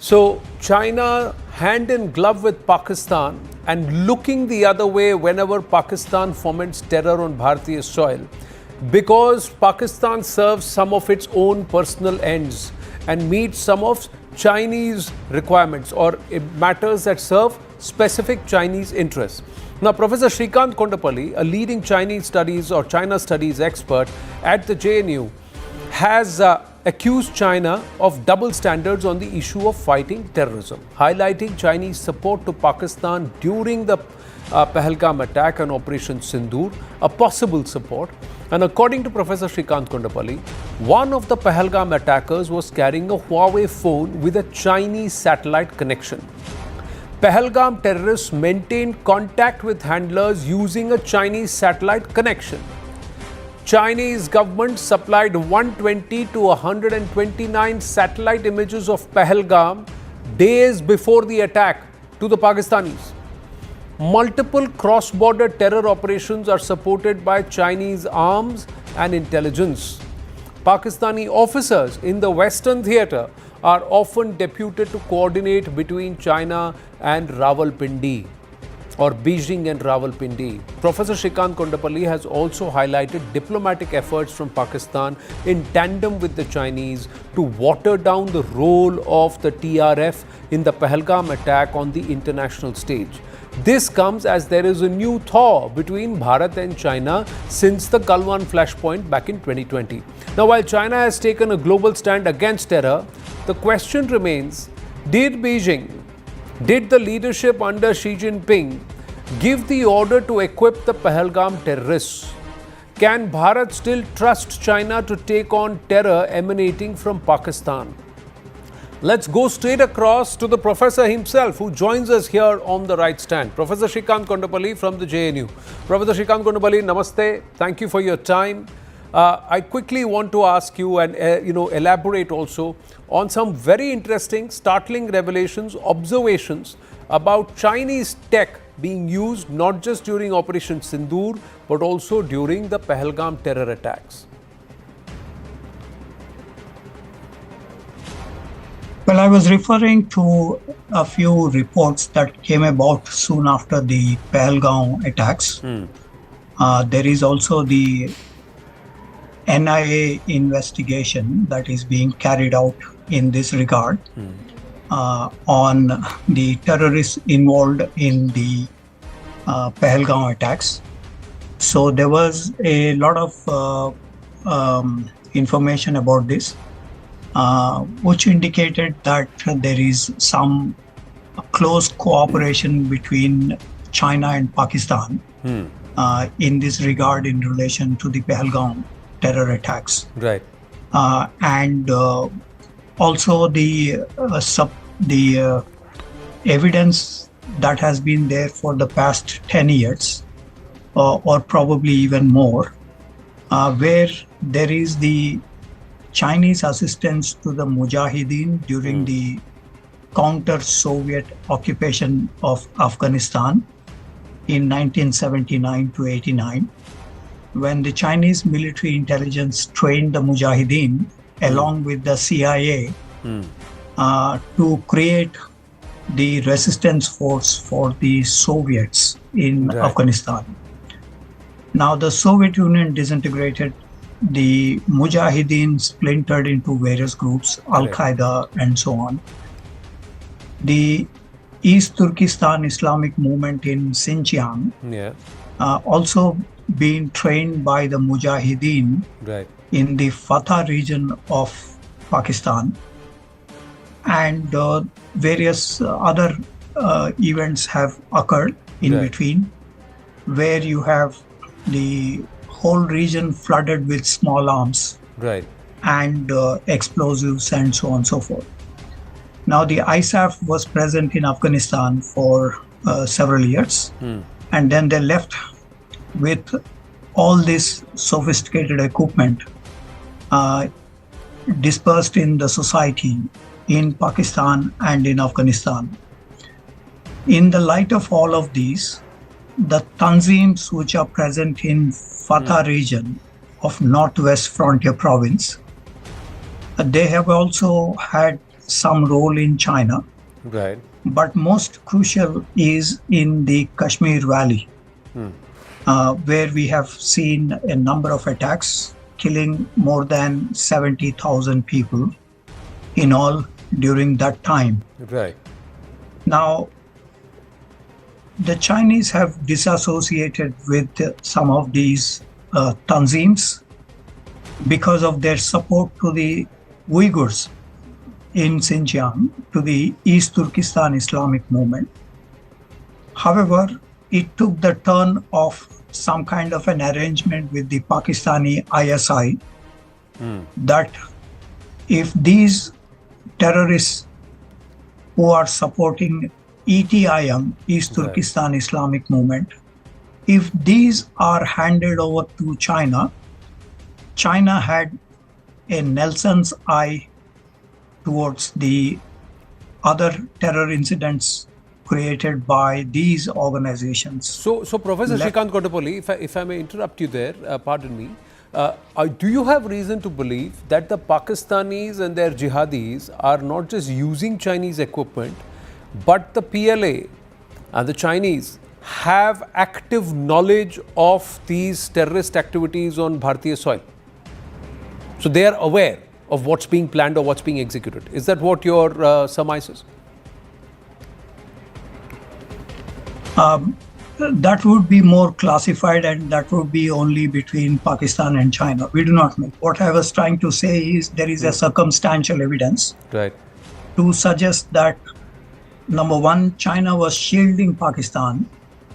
So China hand in glove with Pakistan and looking the other way whenever Pakistan foments terror on Bharatiya soil, because Pakistan serves some of its own personal ends and meets some of Chinese requirements or matters that serve specific Chinese interests. Now, Professor Shrikant Kondapalli, a leading Chinese studies or China studies expert at the JNU, has accused China of double standards on the issue of fighting terrorism, highlighting Chinese support to Pakistan during the Pahalgam attack and Operation Sindoor, a possible support. And according to Professor Shrikant Kondapalli, one of the Pahalgam attackers was carrying a Huawei phone with a Chinese satellite connection. Pahalgam terrorists maintained contact with handlers using a Chinese satellite connection. Chinese government supplied 120 to 129 satellite images of Pahalgam days before the attack to the Pakistanis. Multiple cross-border terror operations are supported by Chinese arms and intelligence. Pakistani officers in the Western theatre are often deputed to coordinate between China and Rawalpindi, or Beijing and Rawalpindi. Professor Shrikant Kondapalli has also highlighted diplomatic efforts from Pakistan in tandem with the Chinese to water down the role of the TRF in the Pahalgam attack on the international stage. This comes as there is a new thaw between Bharat and China since the Galwan flashpoint back in 2020. Now, while China has taken a global stand against terror, the question remains, did the leadership under Xi Jinping give the order to equip the Pahalgam terrorists? Can Bharat still trust China to take on terror emanating from Pakistan? Let's go straight across to the professor himself who joins us here on the right stand. Professor Shrikant Kondapalli from the JNU. Professor Shrikant Kondapalli, namaste. Thank you for your time. I quickly want to ask you and elaborate also on some very interesting, startling revelations, observations about Chinese tech being used not just during Operation Sindoor but also during the Pahalgam terror attacks. Well, I was referring to a few reports that came about soon after the Pahalgam attacks. There is also the NIA investigation that is being carried out in this regard on the terrorists involved in the Pahalgam attacks. So there was a lot of information about this, which indicated that there is some close cooperation between China and Pakistan in this regard in relation to the Pahalgam terror attacks. Right. And also the evidence that has been there for the past 10 years or probably even more, where there is the Chinese assistance to the Mujahideen during the counter-Soviet occupation of Afghanistan in 1979 to 89, when the Chinese military intelligence trained the Mujahideen along with the CIA to create the resistance force for the Soviets in Afghanistan. Now the Soviet Union disintegrated. The Mujahideen splintered into various groups, Al-Qaeda and so on. The East Turkestan Islamic movement in Xinjiang also being trained by the Mujahideen in the Fatah region of Pakistan. And various other events have occurred in between, where you have the whole region flooded with small arms and explosives and so on and so forth. Now the ISAF was present in Afghanistan for several years, and then they left with all this sophisticated equipment dispersed in the society in Pakistan and in Afghanistan. In the light of all of these, the Tanzims which are present in Fatah region of Northwest Frontier Province, they have also had some role in China, Right. but most crucial is in the Kashmir Valley, where we have seen a number of attacks, killing more than 70,000 people in all during that time. Right. Now, the Chinese have disassociated with some of these tanzims because of their support to the Uyghurs in Xinjiang, to the East Turkestan Islamic movement. However, it took the turn of some kind of an arrangement with the Pakistani ISI that if these terrorists who are supporting ETIM, East Turkestan Islamic movement, if these are handed over to China, China had a Nelson's eye towards the other terror incidents created by these organizations. So Professor Shrikant Kotapalli, if I may interrupt you there, pardon me. Do you have reason to believe that the Pakistanis and their jihadis are not just using Chinese equipment, but the PLA and the Chinese have active knowledge of these terrorist activities on Bharatiya soil? So they are aware of what's being planned or what's being executed. Is that what your surmise is? That would be more classified, and that would be only between Pakistan and China. We do not know. What I was trying to say is there is a circumstantial evidence to suggest that, number one, China was shielding Pakistan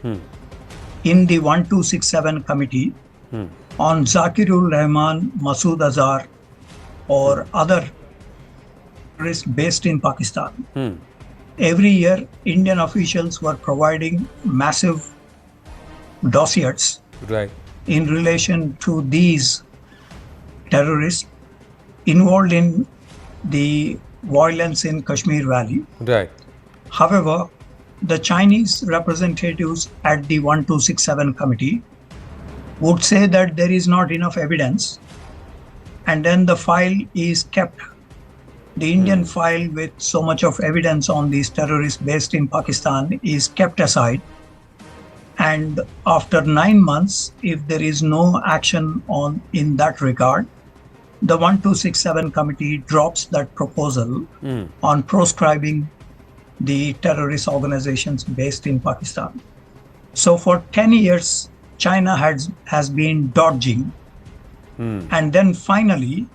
in the 1267 committee on Zakirul Rahman, Masood Azhar, or other terrorists based in Pakistan. Every year, Indian officials were providing massive dossiers in relation to these terrorists involved in the violence in Kashmir Valley. However, the Chinese representatives at the 1267 committee would say that there is not enough evidence, and then the file is kept. The Indian file with so much of evidence on these terrorists based in Pakistan is kept aside. And after 9 months, if there is no action in that regard, the 1267 committee drops that proposal on proscribing the terrorist organizations based in Pakistan. So for 10 years, China has been dodging. And then finally,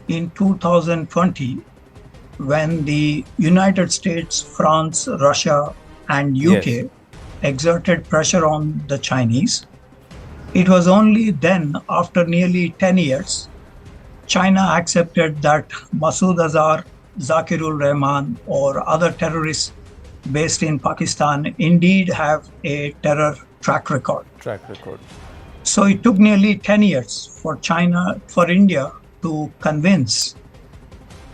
in 2020, when the United States, France, Russia, and UK exerted pressure on the Chinese, it was only then, after nearly 10 years, China accepted that Masood Azhar, Zakirul Rahman, or other terrorists based in Pakistan indeed have a terror track record. So it took nearly 10 years for India to convince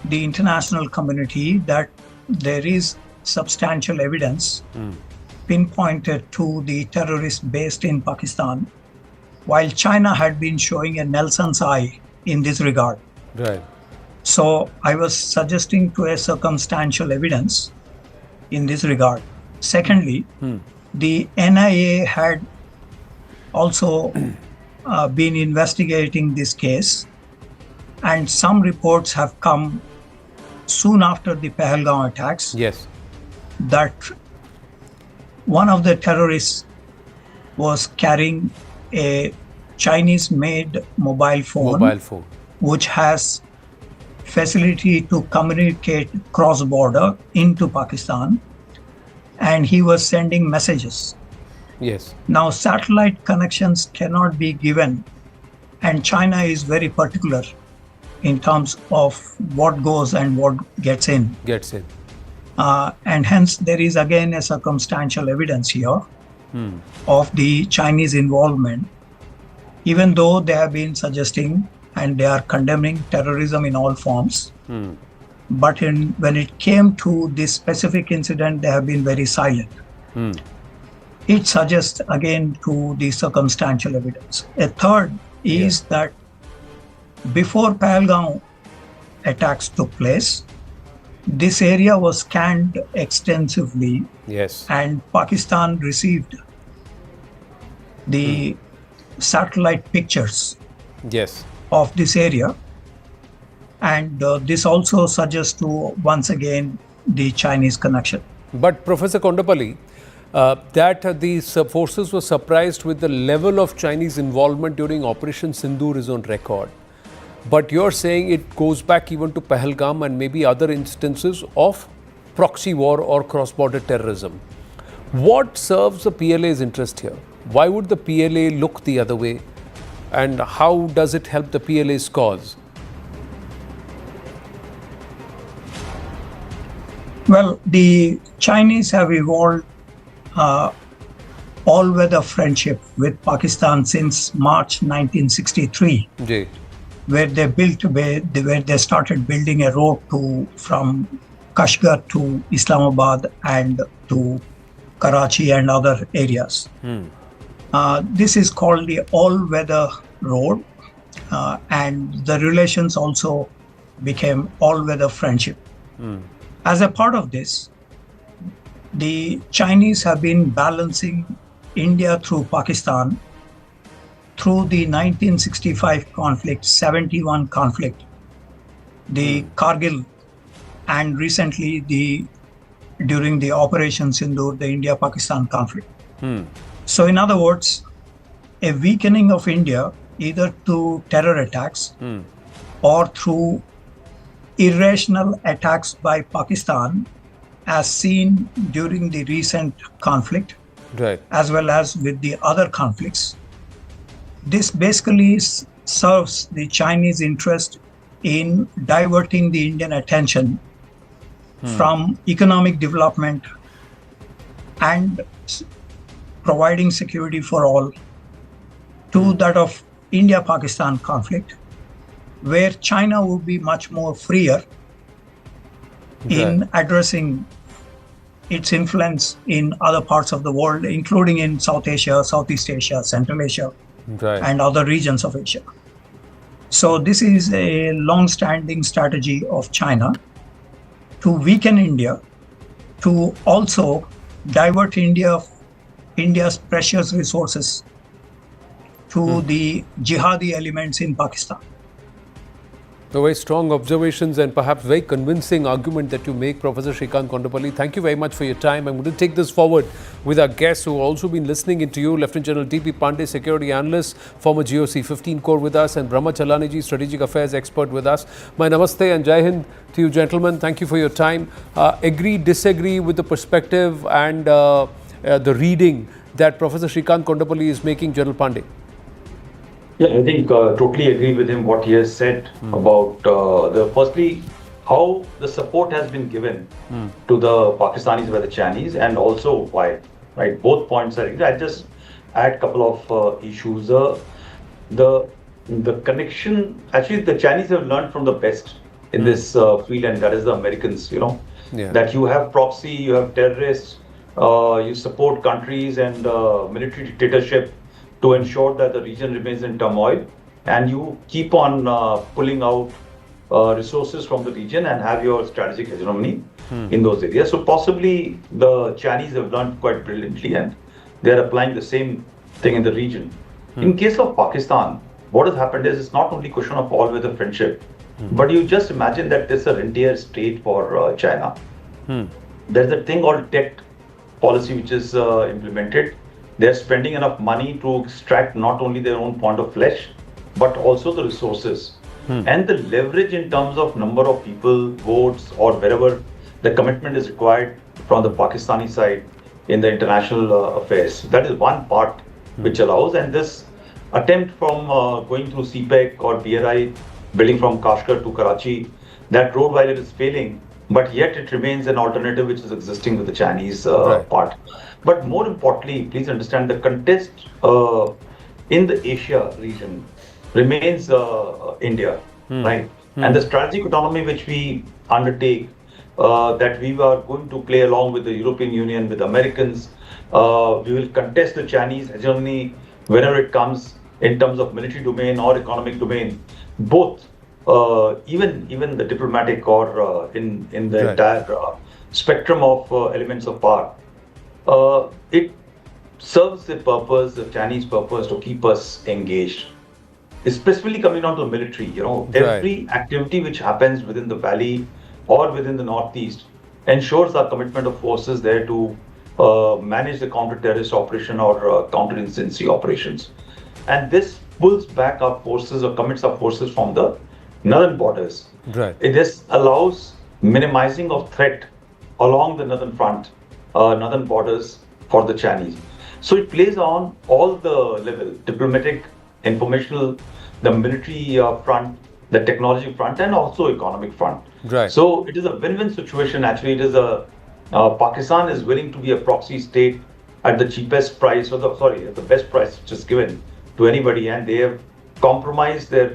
the international community that there is substantial evidence pinpointed to the terrorists based in Pakistan, while China had been showing a Nelson's eye in this regard. So I was suggesting to a circumstantial evidence in this regard. Secondly, the NIA had also been investigating this case, and some reports have come soon after the Pahalgam attacks that one of the terrorists was carrying a Chinese-made mobile phone which has facility to communicate cross-border into Pakistan, and he was sending messages. Now, satellite connections cannot be given, and China is very particular in terms of what goes and what gets in. And hence, there is again a circumstantial evidence here of the Chinese involvement, even though they have been suggesting and they are condemning terrorism in all forms. But when it came to this specific incident, they have been very silent. It suggests again to the circumstantial evidence. A third is that before Pahalgam attacks took place, this area was scanned extensively, Yes. and Pakistan received the satellite pictures Yes. of this area. And this also suggests to once again the Chinese connection. But Professor Kondapalli, that these forces were surprised with the level of Chinese involvement during Operation Sindoor is on record. But you're saying it goes back even to Pahalgam and maybe other instances of proxy war or cross-border terrorism. What serves the PLA's interest here? Why would the PLA look the other way? And how does it help the PLA's cause? Well, the Chinese have evolved all-weather friendship with Pakistan since March 1963, Jay. where they started building a road from Kashgar to Islamabad and to Karachi and other areas. This is called the all-weather road, and the relations also became all-weather friendship. As a part of this, the Chinese have been balancing India through Pakistan through the 1965 conflict, 71 conflict, the Kargil, and recently during the Operation Sindoor, the India-Pakistan conflict. So in other words, a weakening of India either through terror attacks or through irrational attacks by Pakistan, as seen during the recent conflict, Right. as well as with the other conflicts. This basically serves the Chinese interest in diverting the Indian attention from economic development and providing security for all to that of India-Pakistan conflict, where China would be much more freer in addressing its influence in other parts of the world, including in South Asia, Southeast Asia, Central Asia, and other regions of Asia. So this is a long-standing strategy of China to weaken India, to also divert India's precious resources to the jihadi elements in Pakistan. The very strong observations and perhaps very convincing argument that you make, Professor Shrikant Kondapalli. Thank you very much for your time. I'm going to take this forward with our guests who have also been listening into you. Lieutenant General T.P. Pandey, Security Analyst, former GOC 15 Corps with us, and Brahma Chalaniji, Strategic Affairs Expert with us. My namaste and Jai Hind to you gentlemen. Thank you for your time. Agree, disagree with the perspective and the reading that Professor Shrikant Kondapalli is making, General Pandey? Yeah, I think totally agree with him what he has said about firstly how the support has been given to the Pakistanis by the Chinese, and also why, right? Both points are. I just add a couple of issues. The connection. Actually, the Chinese have learned from the best in this field, and that is the Americans. That you have proxy, you have terrorists, you support countries and military dictatorship to ensure that the region remains in turmoil, and you keep on pulling out resources from the region and have your strategic hegemony in those areas. So possibly the Chinese have learned quite brilliantly, and they are applying the same thing in the region. In case of Pakistan, what has happened is it's not only a question of all-weather friendship, but you just imagine that there's an entire state for China. There's a thing called tech policy which is implemented. They're spending enough money to extract not only their own pound of flesh, but also the resources. And the leverage in terms of number of people, votes, or wherever the commitment is required from the Pakistani side in the international affairs. That is one part which allows. And this attempt from going through CPEC or BRI, building from Kashgar to Karachi, that road, while it is failing, but yet it remains an alternative which is existing with the Chinese part. But more importantly, please understand the contest in the Asia region remains India, right? And the strategic autonomy which we undertake, that we are going to play along with the European Union, with Americans, we will contest the Chinese hegemony whenever it comes in terms of military domain or economic domain. Both even the diplomatic or in the entire spectrum of elements of power. It serves the purpose, the Chinese purpose, to keep us engaged. Especially coming down to the military, every activity which happens within the valley or within the northeast ensures our commitment of forces there to manage the counter-terrorist operation or counter-insurgency operations. And this pulls back our forces or commits our forces from the northern borders. Right. This allows minimizing of threat along the northern front, northern borders for the Chinese. So it plays on all the level, diplomatic, informational, the military front, the technology front, and also economic front. Right. So it is a win-win situation. Actually, it is a Pakistan is willing to be a proxy state at the cheapest price, or at the best price which is given to anybody, and they have compromised their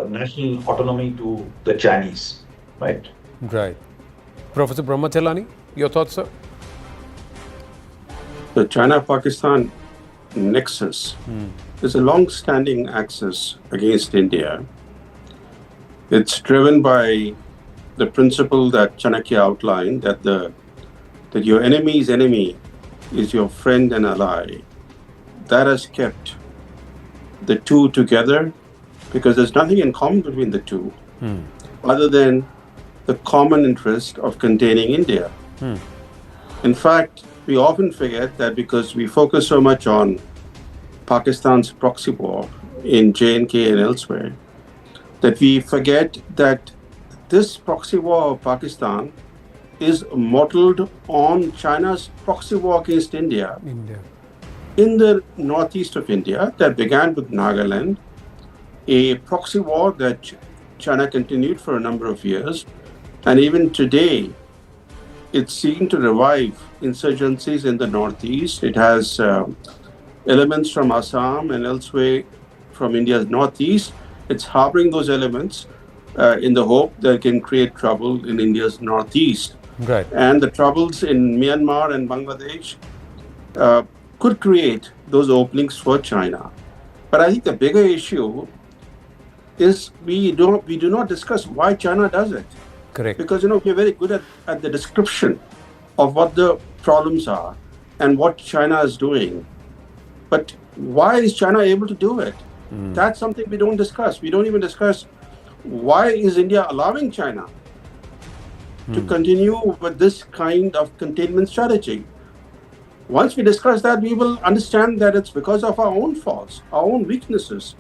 national autonomy to the Chinese, right? Right. Professor Brahmachalani, your thoughts, sir? The China-Pakistan nexus is a long-standing axis against India. It's driven by the principle that Chanakya outlined, that your enemy's enemy is your friend and ally. That has kept the two together because there's nothing in common between the two other than the common interest of containing India. In fact, we often forget that because we focus so much on Pakistan's proxy war in J&K and elsewhere, that we forget that this proxy war of Pakistan is modeled on China's proxy war against India. In the northeast of India that began with Nagaland, a proxy war that China continued for a number of years, and even today it's seeking to revive insurgencies in the northeast. It has elements from Assam and elsewhere from India's northeast. It's harboring those elements in the hope that it can create trouble in India's northeast. Right. And the troubles in Myanmar and Bangladesh could create those openings for China. But I think the bigger issue is we do not discuss why China does it. Correct. Because we're very good at the description of what the problems are and what China is doing. But why is China able to do it? That's something we don't discuss. We don't even discuss why is India allowing China to continue with this kind of containment strategy. Once we discuss that, we will understand that it's because of our own faults, our own weaknesses,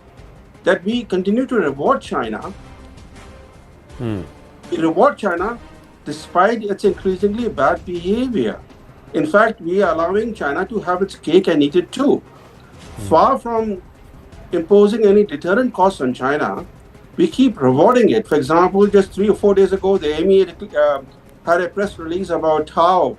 that we continue to reward China. We reward China despite its increasingly bad behavior. In fact, we are allowing China to have its cake and eat it too. Far from imposing any deterrent costs on China, we keep rewarding it. For example, just 3 or 4 days ago, the MEA had a press release about how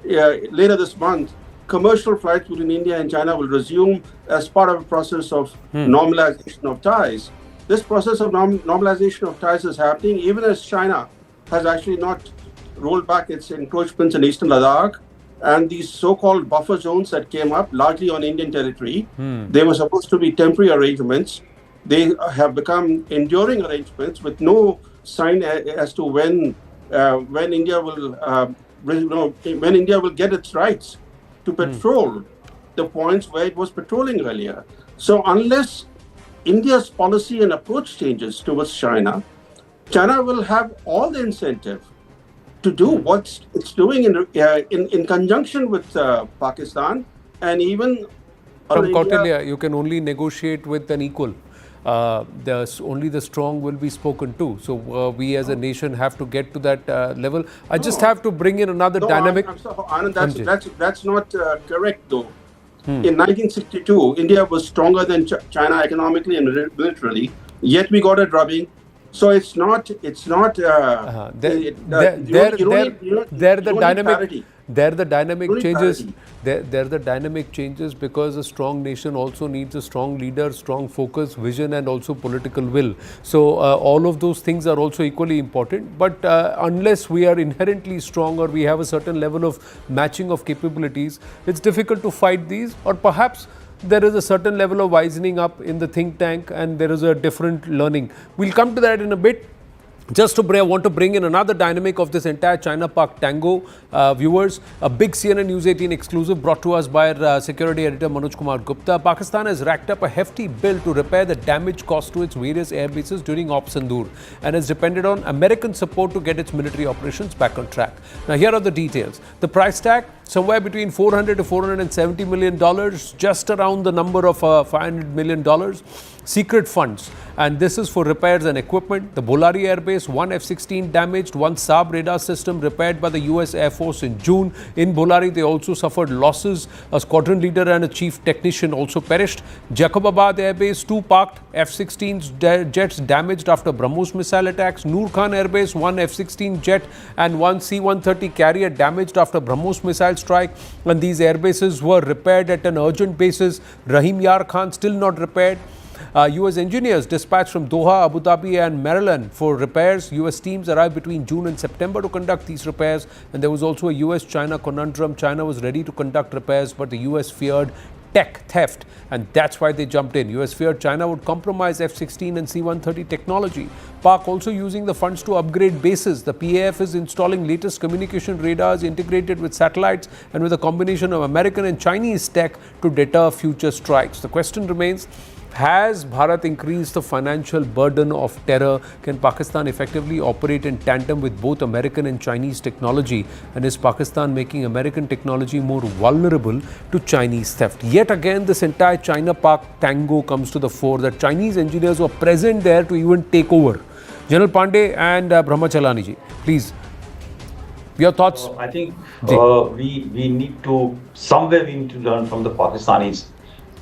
later this month, commercial flights between India and China will resume as part of a process of normalization of ties. This process of normalization of ties is happening even as China has actually not rolled back its encroachments in eastern Ladakh and these so-called buffer zones that came up largely on Indian territory. They were supposed to be temporary arrangements. They have become enduring arrangements with no sign as to when India will get its rights to patrol the points where it was patrolling earlier. So unless India's policy and approach changes towards China, China will have all the incentive to do what it's doing in conjunction with Pakistan and even. From Kautilya, you can only negotiate with an equal. Only the strong will be spoken to. So we as a nation have to get to that level. I just have to bring in another dynamic. I'm sorry, Anand, that's not correct though. In 1962, India was stronger than China economically and militarily, yet we got a drubbing. So it's not. There the dynamic changes because a strong nation also needs a strong leader, strong focus, vision, and also political will. So all of those things are also equally important. But unless we are inherently strong or we have a certain level of matching of capabilities, it's difficult to fight these. Or perhaps there is a certain level of wisening up in the think tank and there is a different learning. We'll come to that in a bit. Just to I want to bring in another dynamic of this entire China-Pak tango, viewers. A big CNN News 18 exclusive brought to us by our security editor Manoj Kumar Gupta. Pakistan has racked up a hefty bill to repair the damage caused to its various air bases during Operation Sindoor and has depended on American support to get its military operations back on track. Now here are the details. The price tag, somewhere between $400 to $470 million, just around the number of $500 million. Secret funds, and this is for repairs and equipment. The Bolari Air Base, one F-16 damaged, one Saab radar system repaired by the US Air Force in June. In Bolari, they also suffered losses. A squadron leader and a chief technician also perished. Jacobabad Air Base, two parked F-16 jets damaged after BrahMos missile attacks. Noor Khan Air Base, one F-16 jet and one C-130 carrier damaged after BrahMos missile strike. And these air bases were repaired at an urgent basis. Rahim Yar Khan still not repaired. US engineers dispatched from Doha, Abu Dhabi and Maryland for repairs. US teams arrived between June and September to conduct these repairs. And there was also a US-China conundrum. China was ready to conduct repairs, but the US feared tech theft, and that's why they jumped in. US feared China would compromise F-16 and C-130 technology. Pak also using the funds to upgrade bases. The PAF is installing latest communication radars integrated with satellites and with a combination of American and Chinese tech to deter future strikes. The question remains, has Bharat increased the financial burden of terror? Can Pakistan effectively operate in tandem with both American and Chinese technology? And is Pakistan making American technology more vulnerable to Chinese theft? Yet again, this entire China-Pak tango comes to the fore, that Chinese engineers were present there to even take over. General Pandey and Brahmachalani ji, please, your thoughts? I think we need to, somewhere we need to learn from the Pakistanis.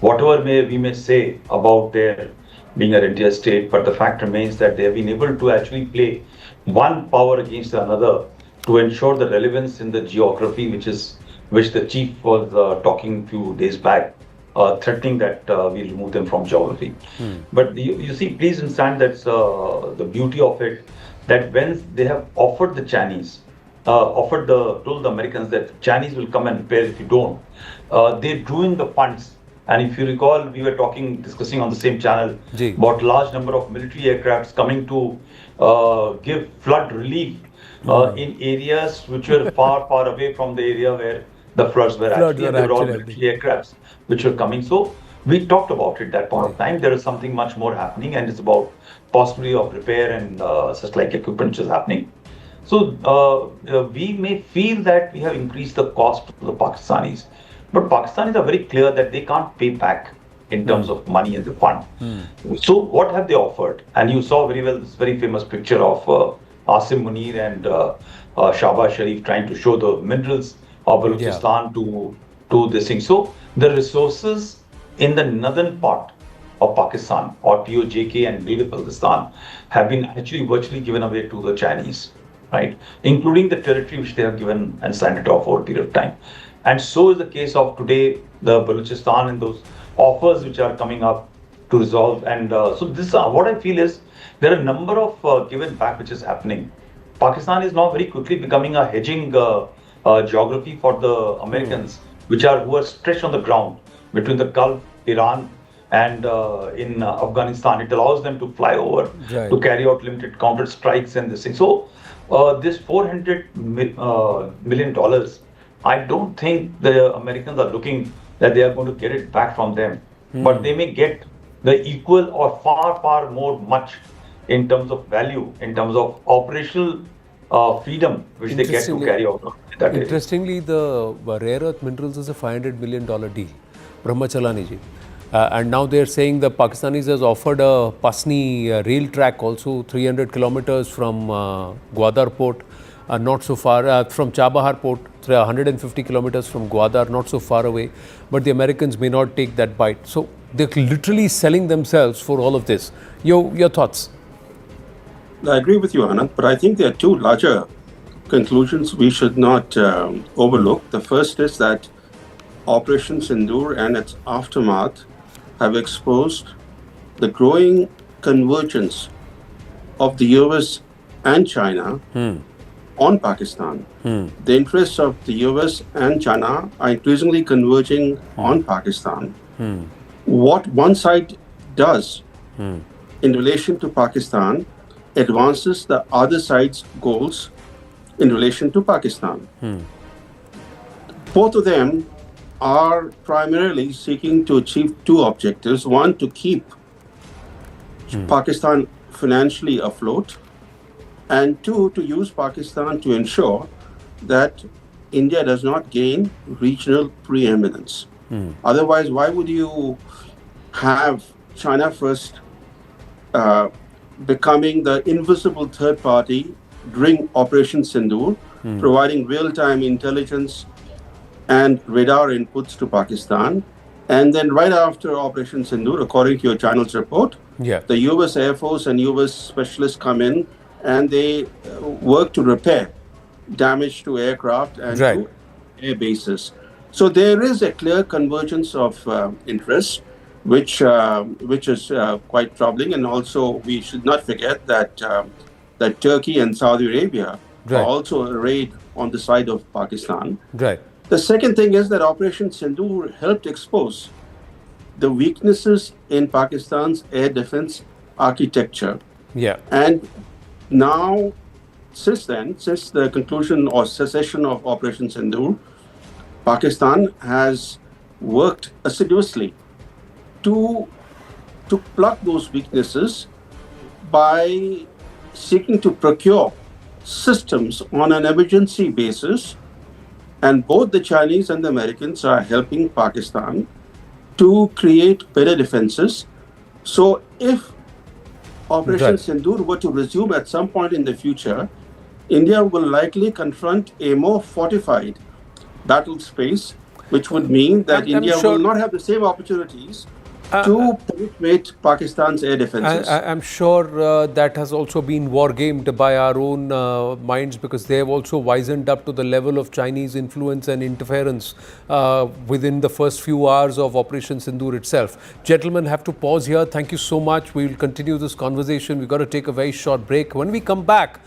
Whatever we may say about their being a rentier state, but the fact remains that they have been able to actually play one power against another to ensure the relevance in the geography, which the chief was talking a few days back, threatening that we remove them from geography. But you see, please understand that's the beauty of it, that when they have offered the Chinese, told the Americans that Chinese will come and repair if you don't, they drew in the funds. And if you recall, we were discussing on the same channel about large number of military aircrafts coming to give flood relief in areas which were far, far away from the area where the floods were actually. And they were all military aircrafts which were coming. So we talked about it at that point of time. There is something much more happening, and it's about possibility of repair and such like equipment which is happening. So we may feel that we have increased the cost to the Pakistanis. But Pakistanis are very clear that they can't pay back in terms of money in the fund. So what have they offered? And you saw very well this very famous picture of Asim Munir and Shahbaz Sharif trying to show the minerals of Balochistan to this thing. So the resources in the northern part of Pakistan, or POJK and Gilgit-Baltistan, have been actually virtually given away to the Chinese, right? Including the territory which they have given and signed it off for a period of time. And so is the case of today, the Balochistan and those offers which are coming up to resolve. And so this, what I feel is, there are a number of give and back which is happening. Pakistan is now very quickly becoming a hedging geography for the Americans, who are stretched on the ground between the Gulf, Iran, and in Afghanistan. It allows them to fly over to carry out limited counter strikes and this thing. So this $400 million, I don't think the Americans are looking that they are going to get it back from them, but they may get the equal or far, far more much in terms of value, in terms of operational freedom, which they get to carry out. Interestingly, the rare earth minerals is a $500 million deal. Brahmachalani ji. And now they are saying the Pakistanis has offered a Pasni rail track also 300 kilometers from Gwadar port. Not so far from Chabahar port, 150 kilometers from Gwadar, not so far away. But the Americans may not take that bite. So they're literally selling themselves for all of this. Your thoughts? I agree with you, Anand, but I think there are two larger conclusions we should not overlook. The first is that Operation Sindoor and its aftermath have exposed the growing convergence of the US and China on Pakistan. The interests of the US and China are increasingly converging on Pakistan. What one side does in relation to Pakistan advances the other side's goals in relation to Pakistan. Both of them are primarily seeking to achieve two objectives. One, to keep Pakistan financially afloat, and two, to use Pakistan to ensure that India does not gain regional preeminence. Otherwise, why would you have China first becoming the invisible third party during Operation Sindoor, providing real-time intelligence and radar inputs to Pakistan? And then right after Operation Sindoor, according to your channel's report, the US Air Force and US specialists come in and they work to repair damage to aircraft and to air bases. So there is a clear convergence of interests, which is quite troubling. And also, we should not forget that that Turkey and Saudi Arabia are also arrayed on the side of Pakistan. The second thing is that Operation Sindoor helped expose the weaknesses in Pakistan's air defense architecture. And now, since the conclusion or cessation of Operation Sindoor, Pakistan has worked assiduously to plug those weaknesses by seeking to procure systems on an emergency basis. And both the Chinese and the Americans are helping Pakistan to create better defenses. So if Operation Sindoor were to resume at some point in the future, India will likely confront a more fortified battle space, which would mean that India will not have the same opportunities to penetrate Pakistan's air defenses. I'm sure that has also been war-gamed by our own minds, because they have also wizened up to the level of Chinese influence and interference within the first few hours of Operation Sindoor itself. Gentlemen, have to pause here. Thank you so much. We will continue this conversation. We've got to take a very short break. When we come back,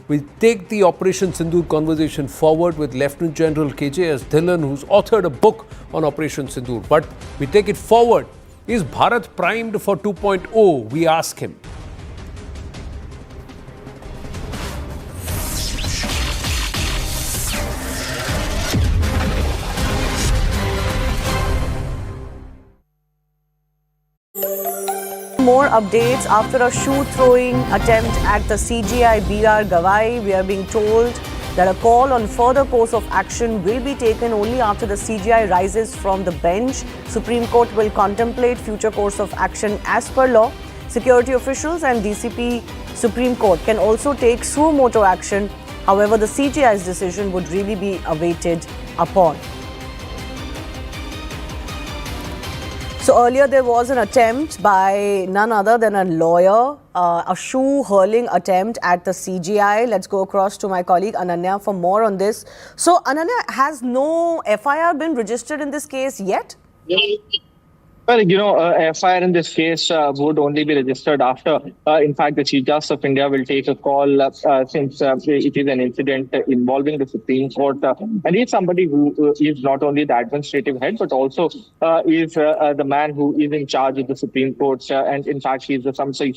we'll take the Operation Sindoor conversation forward with Lieutenant General KJS Dhillon, who's authored a book on Operation Sindoor. But we take it forward. Is Bharat primed for 2.0? We ask him. More updates after a shoe-throwing attempt at the CGI BR Gawai. We are being told that a call on further course of action will be taken only after the CGI rises from the bench. Supreme Court will contemplate future course of action as per law. Security officials and DCP Supreme Court can also take suo motu action. However, the CGI's decision would really be awaited upon. So earlier there was an attempt by none other than a lawyer, a shoe hurling attempt at the CGI. Let's go across to my colleague Ananya for more on this. So Ananya, has no FIR been registered in this case yet? Well, FIR in this case would only be registered after, in fact, the Chief Justice of India will take a call since it is an incident involving the Supreme Court. And he's somebody who is not only the administrative head, but also is the man who is in charge of the Supreme Court. And in fact, he's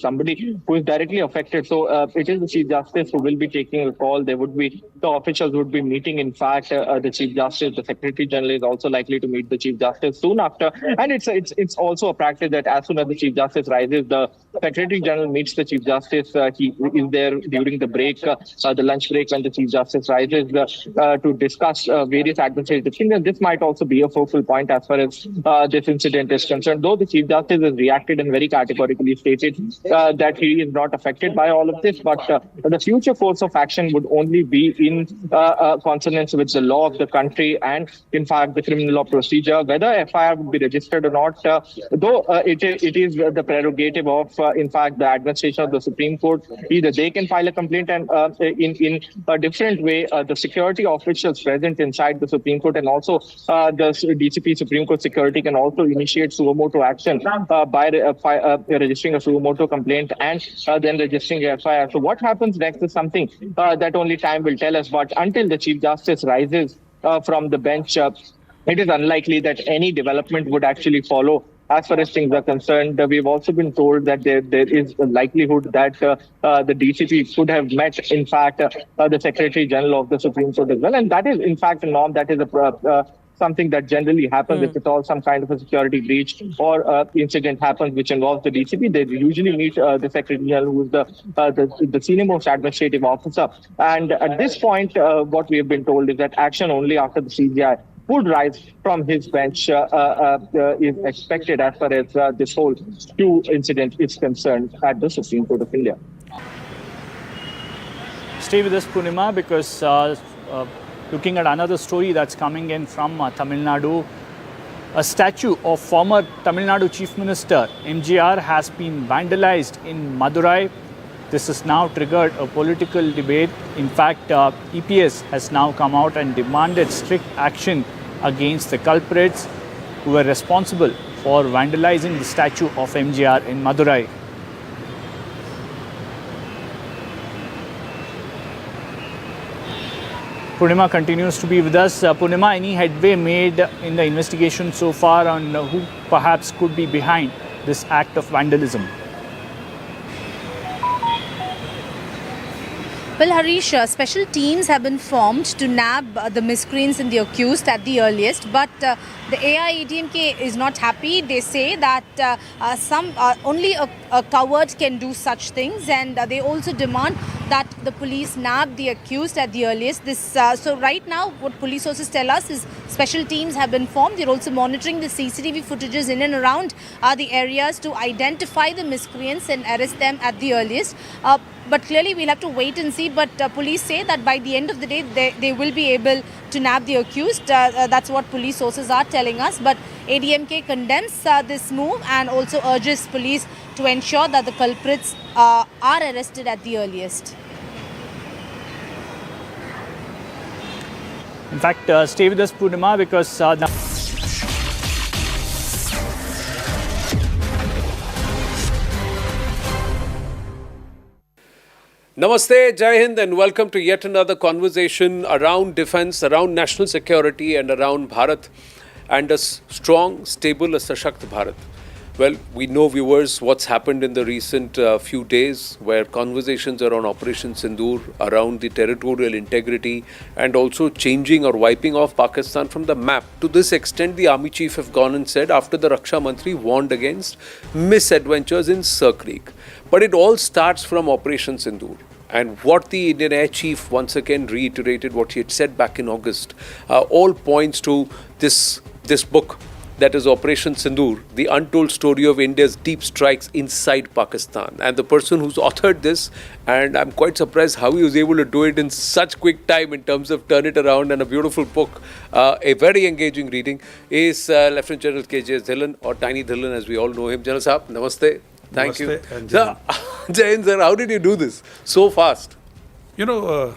somebody who is directly affected. So it is the Chief Justice who will be taking a call. The officials would be meeting. In fact, the Chief Justice, the Secretary General is also likely to meet the Chief Justice soon after. And it's also a practice that as soon as the Chief Justice rises, the Secretary General meets the Chief Justice. He is there during the break, the lunch break, when the Chief Justice rises to discuss various administrative things. And this might also be a focal point as far as this incident is concerned. Though the Chief Justice has reacted and very categorically stated that he is not affected by all of this, but the future course of action would only be in consonance with the law of the country and, in fact, the criminal law procedure. Whether FIR would be registered or not, though it is the prerogative of, in fact, the administration of the Supreme Court. Either they can file a complaint, and in a different way, the security officials present inside the Supreme Court and also the DCP Supreme Court security can also initiate suo motu action by registering a suo motu complaint and then registering a FIR. So what happens next is something that only time will tell us. But until the Chief Justice rises from the bench, it is unlikely that any development would actually follow as far as things are concerned. We've also been told that there is a likelihood that the DCP could have met, in fact, the Secretary General of the Supreme Court as well. And that is, in fact, a norm. That is something that generally happens if at all some kind of a security breach or incident happens which involves the DCP. They usually meet the Secretary General, who is the senior most administrative officer. And at this point, what we have been told is that action only after the CGI would rise from his bench is expected as far as this whole Q incident is concerned at the Supreme Court of India. Stay with us, Purnima, because looking at another story that's coming in from Tamil Nadu, a statue of former Tamil Nadu Chief Minister MGR has been vandalized in Madurai. This has now triggered a political debate. In fact, EPS has now come out and demanded strict action against the culprits who were responsible for vandalizing the statue of MGR in Madurai. Purnima continues to be with us. Purnima, any headway made in the investigation so far on who perhaps could be behind this act of vandalism? Well, Harish, special teams have been formed to nab the miscreants and the accused at the earliest, but the AIADMK is not happy. They say that only a coward can do such things, and they also demand that the police nab the accused at the earliest. So right now, what police sources tell us is special teams have been formed. They're also monitoring the CCTV footages in and around the areas to identify the miscreants and arrest them at the earliest. But clearly, we'll have to wait and see. But police say that by the end of the day, they will be able to nab the accused. That's what police sources are telling us. But ADMK condemns this move and also urges police to ensure that the culprits are arrested at the earliest. In fact, stay with us, Purnima, because Namaste, Jai Hind, and welcome to yet another conversation around defense, around national security, and around Bharat and a strong, stable, a Sashakt Bharat. Well, we know, viewers, what's happened in the recent few days, where conversations around Operation Sindoor, around the territorial integrity, and also changing or wiping off Pakistan from the map. To this extent, the Army Chief have gone and said, after the Raksha Mantri warned against misadventures in Sir Creek. But it all starts from Operation Sindoor. And what the Indian Air Chief once again reiterated what he had said back in August, all points to this book, that is Operation Sindoor, the untold story of India's deep strikes inside Pakistan. And the person who's authored this, and I'm quite surprised how he was able to do it in such quick time in terms of turn it around, and a beautiful book, a very engaging reading, is Lieutenant General K.J. Dhillon, or Tiny Dhillon as we all know him. General Saab, namaste. Thank you. Sir, Jain sir, how did you do this so fast? You know,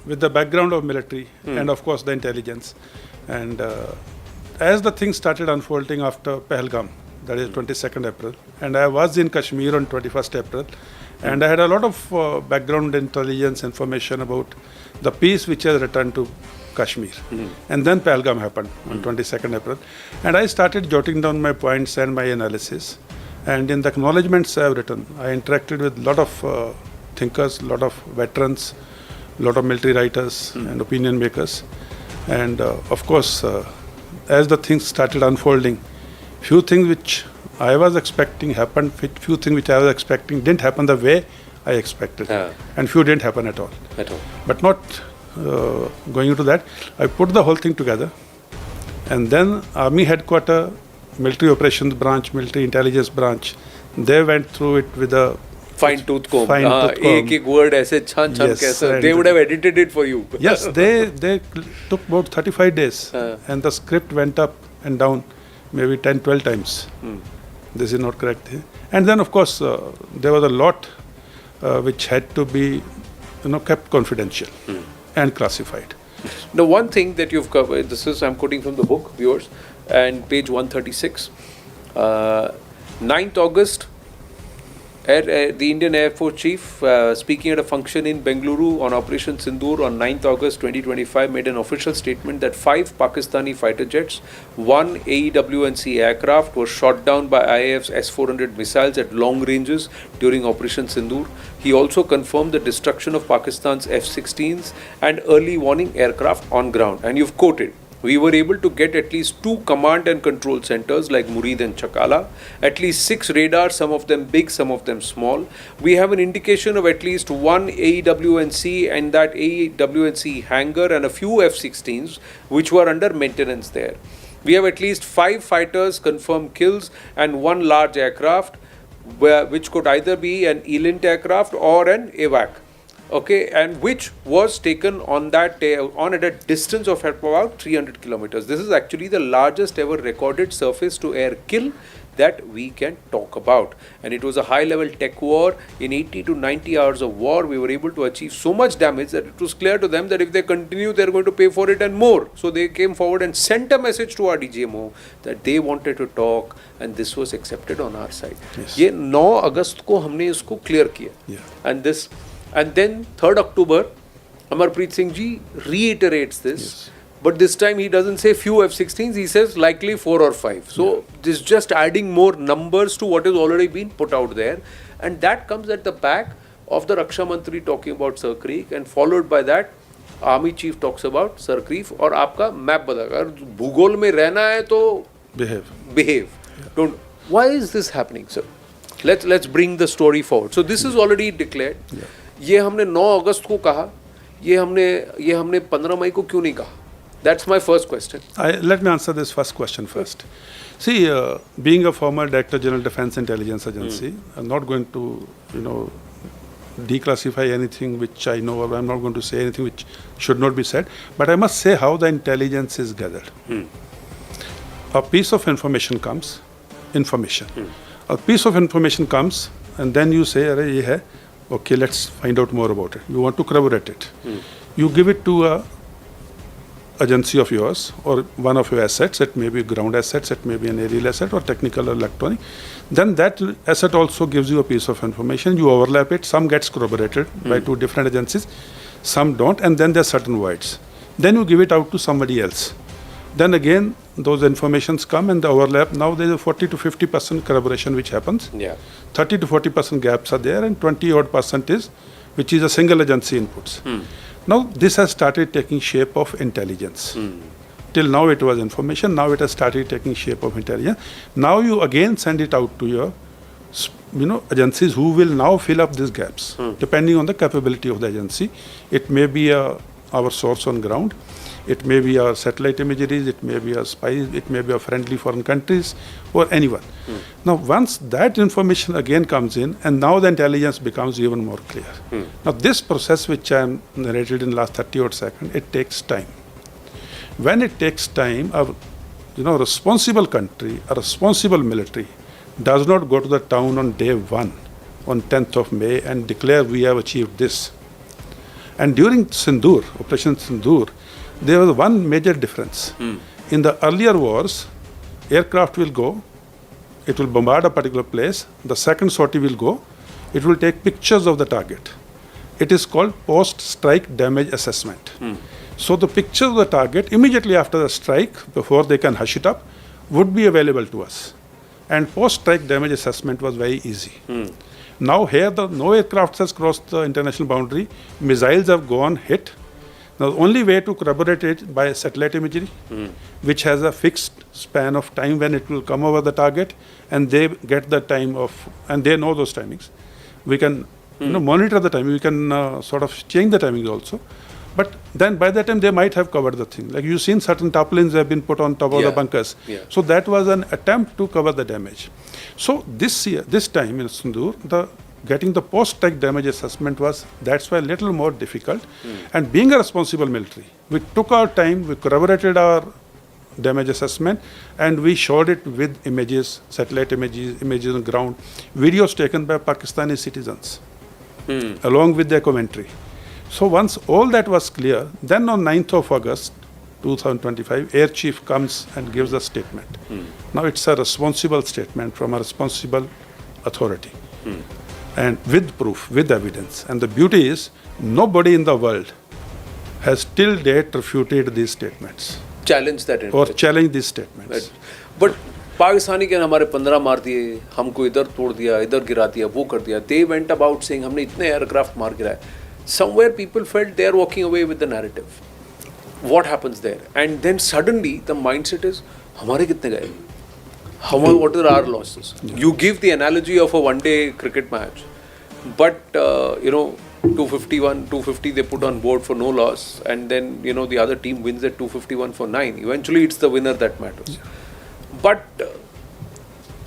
with the background of military and of course the intelligence, and as the things started unfolding after Pahalgam, that is 22nd April, and I was in Kashmir on 21st April, and I had a lot of background intelligence information about the peace which has returned to Kashmir. And then Pahalgam happened on 22nd April, and I started jotting down my points and my analysis. And in the acknowledgements I have written, I interacted with a lot of thinkers, a lot of veterans, a lot of military writers and opinion makers. And of course, as the things started unfolding, few things which I was expecting happened, few things which I was expecting didn't happen the way I expected. And few didn't happen at all. But not going into that, I put the whole thing together. And then Army Headquarters, Military Operations Branch, Military Intelligence Branch, they went through it with a fine-tooth comb. Ek word aise chan kaisa. They would have edited it for you. Yes, they took about 35 days. And the script went up and down maybe 10, 12 times. This is not correct. And then, of course, there was a lot which had to be kept confidential and classified. Now, one thing that you've covered, this is, I'm quoting from the book, viewers, and page 136, 9th August The Indian Air Force Chief, speaking at a function in Bengaluru on Operation Sindoor on 9th August 2025, made an official statement that 5 Pakistani fighter jets, 1 AEW&C aircraft were shot down by IAF's S-400 missiles at long ranges during Operation Sindoor. He also confirmed the destruction of Pakistan's F-16s and early warning aircraft on ground. And you've quoted, "We were able to get at least 2 command and control centers like Murid and Chakala, at least 6 radars, some of them big, some of them small. We have an indication of at least 1 AEW&C and that AEW&C hangar and a few F-16s which were under maintenance there. We have at least 5 fighters confirmed kills and 1 large aircraft which could either be an ELINT aircraft or an AWAC. Okay, and which was taken on that day on at a distance of about 300 kilometers. This is actually the largest ever recorded surface to air kill that we can talk about. And it was a high level tech war. In 80 to 90 hours of war, we were able to achieve so much damage that it was clear to them that if they continue, they're going to pay for it and more. So they came forward and sent a message to our DGMO that they wanted to talk, and this was accepted on our side. Yes. ये 9 अगस्त को हमने इसको clear किया. Yeah. And then 3rd October, Amarpreet Singh ji reiterates this. Yes. But this time he doesn't say few F-16s, he says likely 4 or 5. So this is just adding more numbers to what has already been put out there. And that comes at the back of the Raksha Mantri talking about Sir Creek, and followed by that, Army Chief talks about Sir Creek. और आपका map बता, अगर भूगोल में रहना है तो behave. Don't. Why is this happening, sir? Let's bring the story forward. So this is already declared. ये हमने 9 अगस्त को कहा, ये हमने 15 मई को क्यों नहीं कहा? That's my first question. Let me answer this first question first. See, being a former Director General Defense Intelligence Agency, I'm not going to, declassify anything which I know, or I'm not going to say anything which should not be said. But I must say how the intelligence is gathered. A piece of information comes, A piece of information comes, and then you say, "Arey, ye hai. Okay, let's find out more about it." You want to corroborate it. You give it to a agency of yours or one of your assets. It may be ground assets, it may be an aerial asset or technical or electronic. Then that asset also gives you a piece of information. You overlap it. Some gets corroborated by 2 different agencies, some don't, and then there are certain voids. Then you give it out to somebody else. Then again, those informations come and the overlap. Now there is a 40 to 50% corroboration which happens. 30 to 40% gaps are there, and 20 odd percent is, which is a single agency inputs. Now this has started taking shape of intelligence. Till now it was information. Now it has started taking shape of intelligence. Now you again send it out to your, agencies who will now fill up these gaps, depending on the capability of the agency. It may be our source on ground. It may be our satellite imageries, it may be our spies, it may be our friendly foreign countries, or anyone. Now, once that information again comes in, and now the intelligence becomes even more clear. Now, this process which I am narrated in the last 30 odd seconds, it takes time. When it takes time, a responsible country, a responsible military does not go to the town on day 1, on 10th of May, and declare we have achieved this. And during Sindoor, Operation Sindoor, there was one major difference. In the earlier wars, aircraft will go, it will bombard a particular place, the second sortie will go, it will take pictures of the target. It is called post-strike damage assessment. So the pictures of the target immediately after the strike, before they can hush it up, would be available to us. And post-strike damage assessment was very easy. Now here, no aircraft has crossed the international boundary, missiles have gone, hit. Now, the only way to corroborate it by satellite imagery, which has a fixed span of time when it will come over the target, and they get the time of, and they know those timings. We can monitor the timing, we can sort of change the timings also. But then by that time, they might have covered the thing. Like you've seen certain tarpaulins have been put on top of the bunkers. So that was an attempt to cover the damage. So this time in Sindoor, getting the post-strike damage assessment that's why a little more difficult. And being a responsible military, we took our time, we corroborated our damage assessment, and we showed it with images, satellite images on ground, videos taken by Pakistani citizens, along with their commentary. So once all that was clear, then on 9th of August 2025, Air Chief comes and gives a statement. Now it's a responsible statement from a responsible authority. and with proof, with evidence. And the beauty is, nobody in the world has till date refuted these statements Challenge that. or challenged these statements. But Pakistani के हमारे 15 मार दिए, हमको इधर तोड़ दिया, इधर गिरा दिया, वो कर दिया. They went about saying हमने इतने एयरक्राफ्ट मार गिराए. Somewhere people felt they are walking away with the narrative. What happens there? And then suddenly the mindset is हमारे कितने गए? What are our losses? You give the analogy of a one-day cricket match, but 251, 250 they put on board for no loss, and then the other team wins at 251 for 9. Eventually it's the winner that matters. But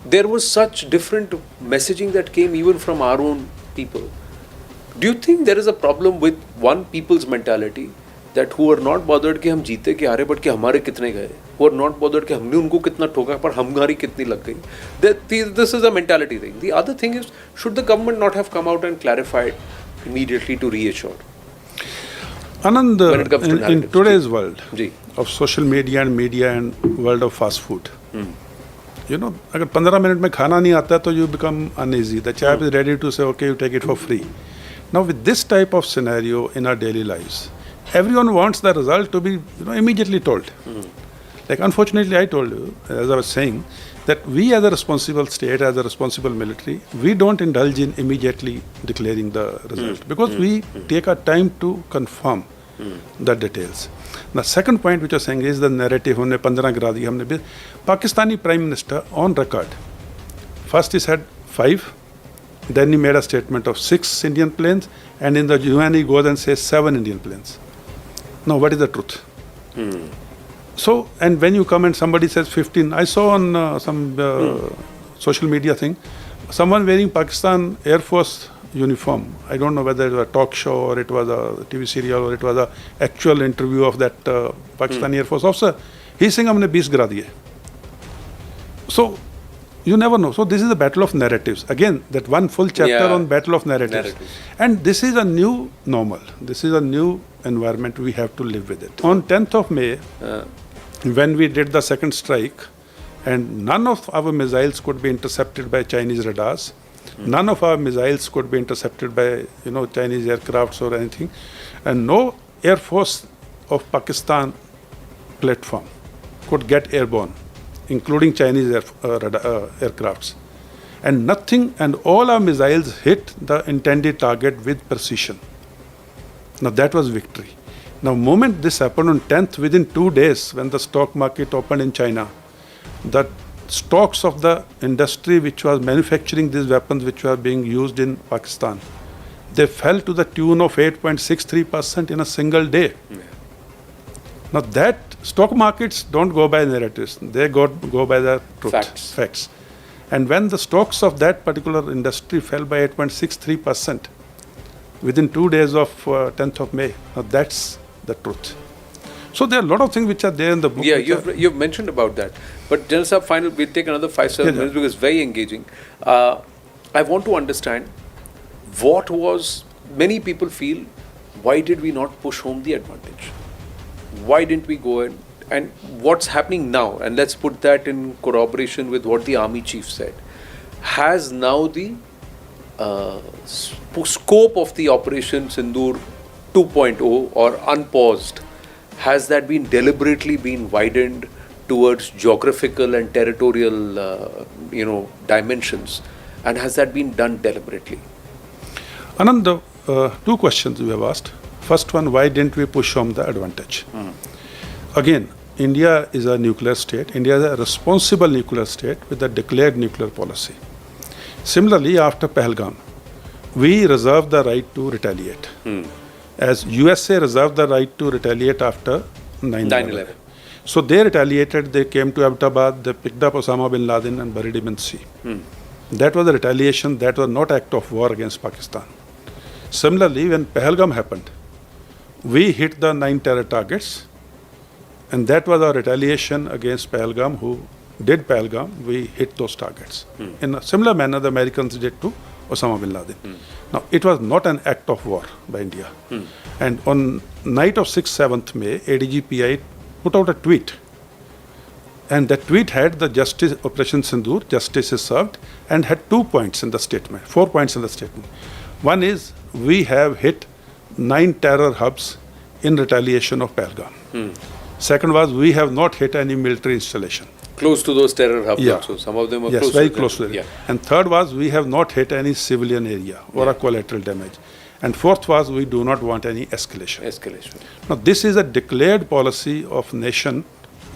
there was such different messaging that came even from our own people. Do you think there is a problem with one people's mentality that who are not bothered कि हम जीते कि हारे, but कि हमारे कितने गए, who are not bothered कि हमने उनको कितना ठोका पर हमारी कितनी लग गई? This is a mentality thing. The other thing is, should the government not have come out and clarified immediately to reassure? Anand, When it comes to in today's world ji. of social media and world of fast food, अगर 15 minute में खाना नहीं आता तो you become uneasy. The chap is ready to say, okay, you take it for free. Now with this type of scenario in our daily lives, everyone wants the result to be immediately told. Like unfortunately I told you, as I was saying, that we as a responsible state, as a responsible military, we don't indulge in immediately declaring the result because we take our time to confirm the details. The second point which I was saying is the narrative. हमने 15 गिरा दी, हमने Pakistani Prime Minister on record. First he said 5, then he made a statement of 6 Indian planes, and in the UN he goes and says 7 Indian planes. Now what is the truth? So, and when you come and somebody says 15, I saw on some social media thing, someone wearing Pakistan Air Force uniform. I don't know whether it was a talk show or it was a TV serial or it was an actual interview of that Pakistani Air Force officer. He's saying, "हमने 20 गिरा दिए." So, you never know. So, this is the battle of narratives. Again, that one full chapter on battle of narratives. And this is a new normal. This is a new environment. We have to live with it. On 10th of May, when we did the second strike, and none of our missiles could be intercepted by Chinese radars, none of our missiles could be intercepted by Chinese aircrafts or anything, and no Air Force of Pakistan platform could get airborne, including Chinese aircrafts, and nothing, and all our missiles hit the intended target with precision. Now that was victory. Now moment this happened on 10th, within 2 days when the stock market opened in China, the stocks of the industry which was manufacturing these weapons which were being used in Pakistan, they fell to the tune of 8.63% in a single day. Now that stock markets don't go by narratives, they go by the truth, facts. And when the stocks of that particular industry fell by 8.63% within 2 days of 10th of May, now that's the truth. So there are a lot of things which are there in the book. Yeah, you've mentioned about that. But General Sahab, final, we'll take another 5-7 minutes because it's very engaging. I want to understand what was, many people feel, why did we not push home the advantage? Why didn't we go in? And what's happening now, and let's put that in corroboration with what the army chief said, has now the scope of the Operation Sindoor 2.0 or unpaused, has that been deliberately been widened towards geographical and territorial dimensions, and has that been done deliberately? Anand, two questions you have asked. First one, why didn't we push home the advantage? Again, India is a nuclear state. India is a responsible nuclear state with a declared nuclear policy. Similarly, after Pahalgam, we reserve the right to retaliate. As USA reserved the right to retaliate after 9/11. So they retaliated, they came to Abbottabad, they picked up Osama bin Laden and buried him in sea. That was a retaliation, that was not act of war against Pakistan. Similarly, when Pahalgam happened, we hit the 9 terror targets, and that was our retaliation against Pahalgam, who did Pahalgam, we hit those targets. In a similar manner, the Americans did to Osama bin Laden. Now, it was not an act of war by India. And on night of 6th, 7th May, ADGPI put out a tweet And that tweet had the justice, Operation Sindoor, justice is served, and had 2 points in the statement, 4 points in the statement. One is, we have hit 9 terror hubs in retaliation of Pahalgam. Second was, we have not hit any military installation. Close to those terror hubs Yeah. also. Some of them are Yes, close very to close to them. it. Yeah. And third was, we have not hit any civilian area or a collateral damage. And fourth was, we do not want any escalation. Escalation. Now, this is a declared policy of nation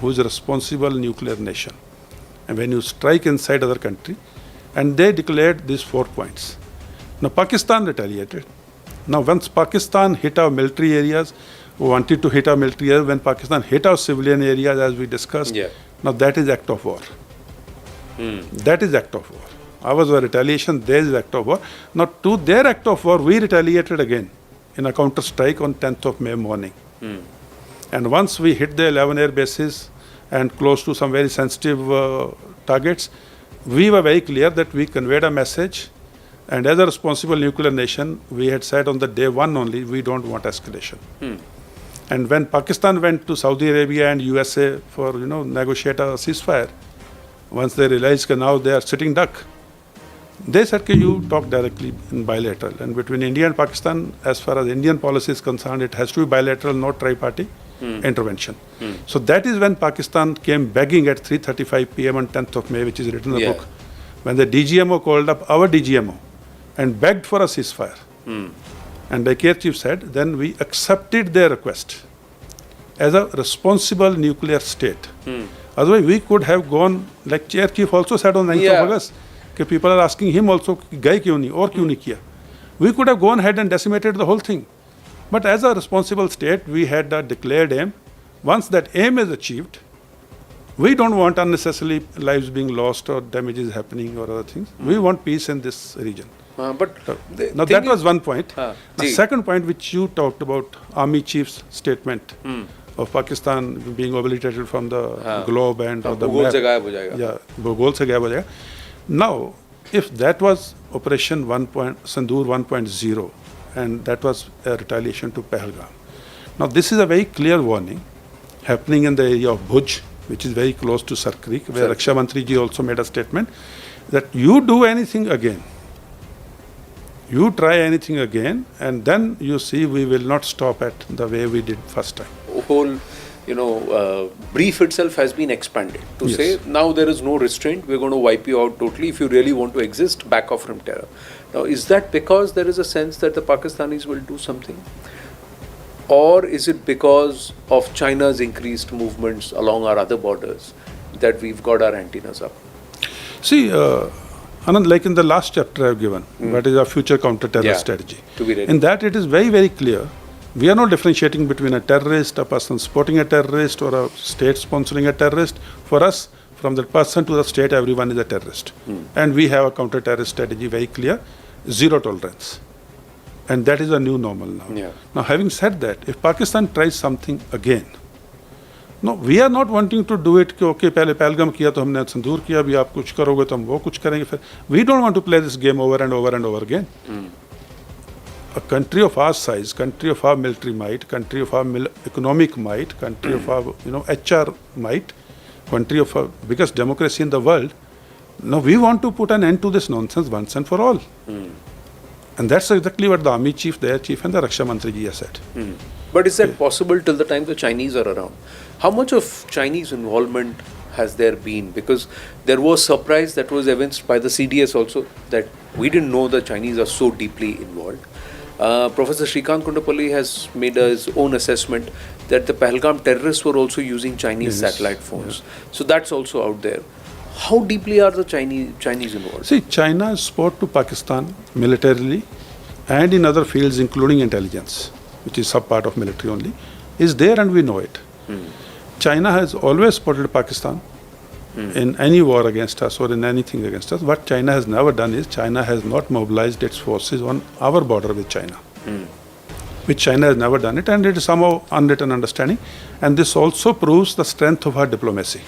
who is a responsible nuclear nation. And when you strike inside other country, and they declared these 4 points. Now, Pakistan retaliated. Now, once Pakistan hit our military areas, wanted to hit our military areas, when Pakistan hit our civilian areas, as we discussed, Yeah. now that is act of war. That is act of war. Ours was retaliation, theirs is act of war. Now, to their act of war, we retaliated again in a counter strike on 10th of May morning. And once we hit the 11 air bases and close to some very sensitive targets, we were very clear that we conveyed a message. And as a responsible nuclear nation, we had said on the day one only, we don't want escalation. And when Pakistan went to Saudi Arabia and USA for, negotiate a ceasefire, once they realized that now they are sitting duck, they said, "Okay, you talk directly in bilateral." And between India and Pakistan, as far as Indian policy is concerned, it has to be bilateral, not tri-party intervention. So that is when Pakistan came begging at 3:35 p.m. on 10th of May, which is written in the book, when the DGMO called up our DGMO and begged for a ceasefire. And the care chief said, then we accepted their request as a responsible nuclear state. Otherwise, we could have gone, like chair chief also said on 9th of August, that people are asking him also, "Gai kyun nahi, aur kyun nahi kiya?" We could have gone ahead and decimated the whole thing. But as a responsible state, we had a declared aim. Once that aim is achieved, we don't want unnecessarily lives being lost or damages happening or other things. We want peace in this region. Now that was one point. The second point, which you talked about, Army Chief's statement of Pakistan being obliterated from the globe and of the map. Yeah, Bhugol se gayab ho jayega. Now, if that was Operation Sindoor 1.0, and that was a retaliation to Pahalgam. Now, this is a very clear warning happening in the area of Bhuj, which is very close to Sar Creek, where Raksha Mantri ji also made a statement that you do anything again, you try anything again, and then you see we will not stop at the way we did first time. Whole, brief itself has been expanded to say now there is no restraint. We're going to wipe you out totally. If you really want to exist, back off from terror. Now, is that because there is a sense that the Pakistanis will do something? Or is it because of China's increased movements along our other borders that we've got our antennas up? See, Anand, like in the last chapter I've given, that is our future counter-terror strategy. To be ready. In that it is very, very clear. We are not differentiating between a terrorist, a person supporting a terrorist, or a state sponsoring a terrorist. For us, from the person to the state, everyone is a terrorist. And we have a counter-terrorist strategy very clear, zero tolerance. And that is a new normal now. Now, having said that, if Pakistan tries something again, no, we are not wanting to do it, okay, पहले पहलगाम किया तो हमने संदूर किया, अभी आप कुछ करोगे तो हम वो कुछ करेंगे फिर. We don't want to play this game over and over and over again. A country of our size, country of our military might, country of our economic might, country of our HR might, country of our biggest democracy in the world. Now we want to put an end to this nonsense once and for all. And that's exactly what the Army Chief, the Air Chief and the Raksha Mantri ji has said. But is that possible till the time the Chinese are around? How much of Chinese involvement has there been? Because there was surprise that was evinced by the CDS also, that we didn't know the Chinese are so deeply involved. Professor Shrikant Kundapalli has made his own assessment that the Pahalgam terrorists were also using Chinese satellite phones. So that's also out there. How deeply are the Chinese involved? See, China's support to Pakistan militarily and in other fields, including intelligence, which is sub part of military only, is there, and we know it. China has always supported Pakistan in any war against us or in anything against us. What China has never done is China has not mobilized its forces on our border with China, which China has never done it, and it is somehow unwritten understanding. And this also proves the strength of our diplomacy.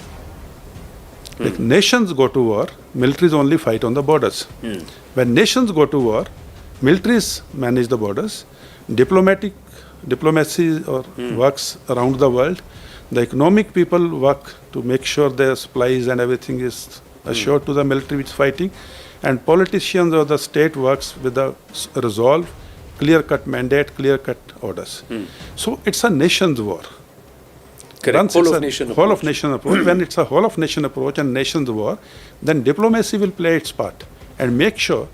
Like nations go to war, militaries only fight on the borders. When nations go to war, militaries manage the borders, diplomacy works around the world. The economic people work to make sure their supplies and everything is assured to the military which is fighting, and politicians or the state works with a resolve, clear-cut mandate, clear-cut orders. So it's a nation's war. Correct. Once Whole it's of a nation whole approach. of nation approach, when it's a whole of nation approach and nation's war, then diplomacy will play its part and make sure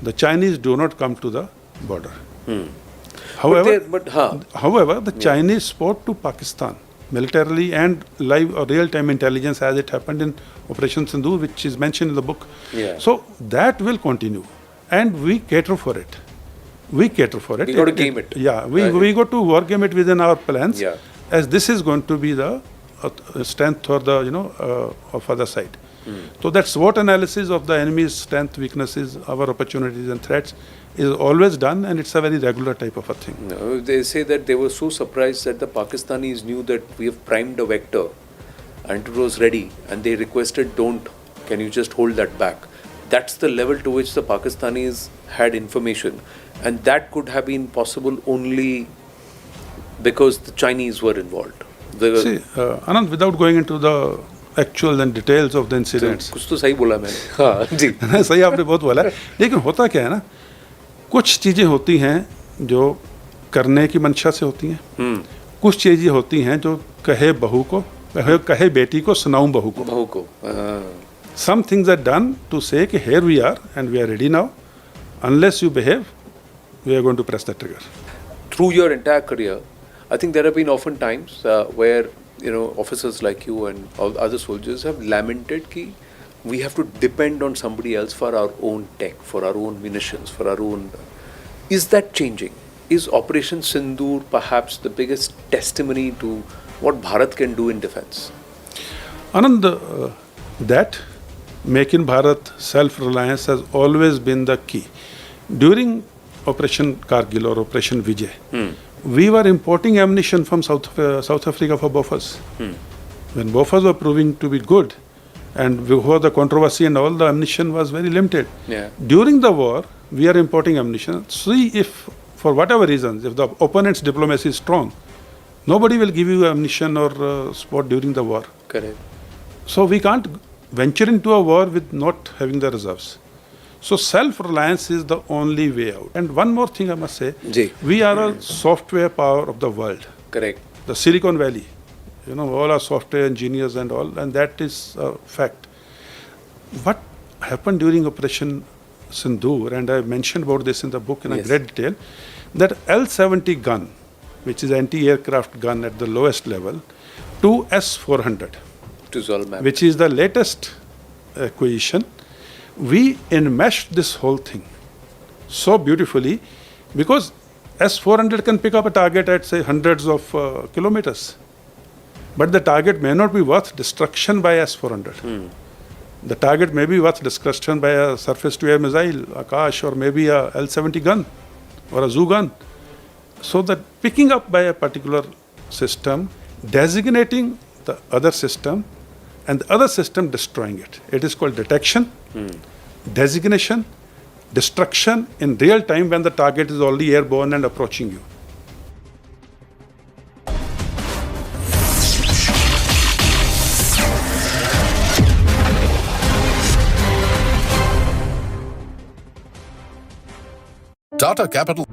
the Chinese do not come to the border. However, the Chinese support to Pakistan militarily and live or real-time intelligence as it happened in Operation Sindoor, which is mentioned in the book. Yeah. So that will continue, and we cater for it. We cater for it. We got to game it. Yeah, we go to war game it within our plans. Yeah. As this is going to be the strength or the of other side. So that SWOT analysis of the enemy's strength, weaknesses, our opportunities and threats is always done, and it's a very regular type of a thing. No, they say that they were so surprised that the Pakistanis knew that we have primed a vector and it was ready, and they requested, can you just hold that back? That's the level to which the Pakistanis had information, and that could have been possible only because the Chinese were involved. See, Anand, without going into the actual and details of the incidents, कुछ तो सही बोला मैंने. हाँ जी. सही आपने बहुत बोला है, लेकिन होता क्या है ना, कुछ चीज़ें होती हैं जो करने की मंशा से होती हैं, कुछ चीज़ें होती हैं जो कहे बहू को, कहे बेटी को, सुनाऊं बहू को. Some things are done to say कि here we are and we are ready now. Unless you behave, we are going to press the trigger. Through your entire career, I think there have been often times where officers like you and all other soldiers have lamented that we have to depend on somebody else for our own tech, for our own munitions, for our own. Is that changing? Is Operation Sindoor perhaps the biggest testimony to what Bharat can do in defense? Anand, that Make in Bharat, self-reliance has always been the key. During Operation Kargil or Operation Vijay, we were importing ammunition from South Africa for Bofors. When Bofors were proving to be good, and before the controversy and all, the ammunition was very limited. Yeah. During the war, we are importing ammunition. See if, for whatever reasons, if the opponent's diplomacy is strong, nobody will give you ammunition or support during the war. Correct. So we can't venture into a war with not having the reserves. So self-reliance is the only way out. And one more thing I must say, we are a software power of the world. Correct. The Silicon Valley, all our software engineers and all, and that is a fact. What happened during Operation Sindoor, and I mentioned about this in the book in a great detail, that L-70 gun, which is anti-aircraft gun at the lowest level, to S-400, which is the latest acquisition, we enmeshed this whole thing so beautifully, because S-400 can pick up a target at, say, hundreds of kilometers. But the target may not be worth destruction by S-400. The target may be worth destruction by a surface-to-air missile, Akash, or maybe a L-70 gun or a Zoo gun. So that picking up by a particular system, designating the other system, and the other system destroying it. It is called detection, designation, destruction in real time when the target is already airborne and approaching you. Tata Capital.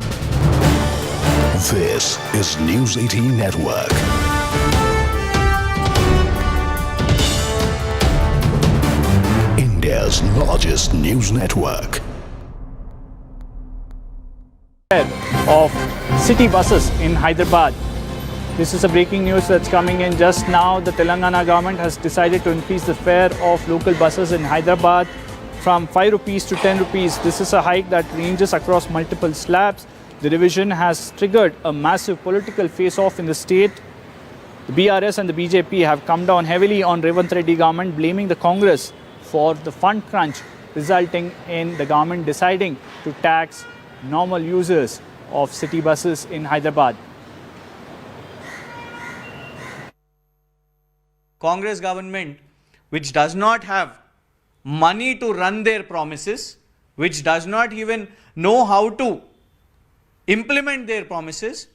This is News 18 Network. India's largest news network. Of city buses in Hyderabad. This is a breaking news that's coming in just now. The Telangana government has decided to increase the fare of local buses in Hyderabad from 5 rupees to 10 rupees. This is a hike that ranges across multiple slabs. The division has triggered a massive political face-off in the state. The BRS and the BJP have come down heavily on Revanth Reddy government, blaming the Congress for the fund crunch, resulting in the government deciding to tax normal users of city buses in Hyderabad. Congress government, which does not have money to run their promises, which does not even know how to implement their promises,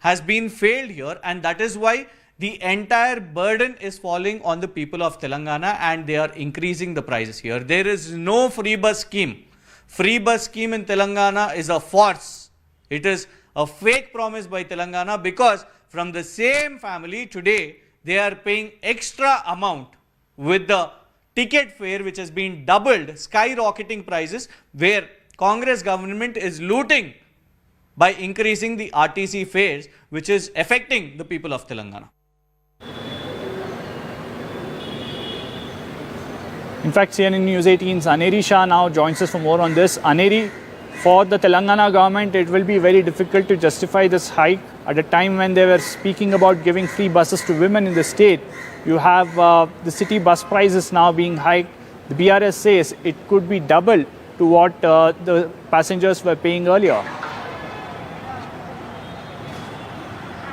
has been failed here, and that is why the entire burden is falling on the people of Telangana and they are increasing the prices here. There is no free bus scheme. Free bus scheme in Telangana is a farce. It is a fake promise by Telangana because from the same family today, they are paying extra amount with the ticket fare which has been doubled, skyrocketing prices, where Congress government is looting by increasing the RTC fares, which is affecting the people of Telangana. In fact, CNN News 18's Aneri Shah now joins us for more on this. Aneri, for the Telangana government, it will be very difficult to justify this hike at a time when they were speaking about giving free buses to women in the state. You have the city bus prices now being hiked. The BRS says it could be double to what the passengers were paying earlier.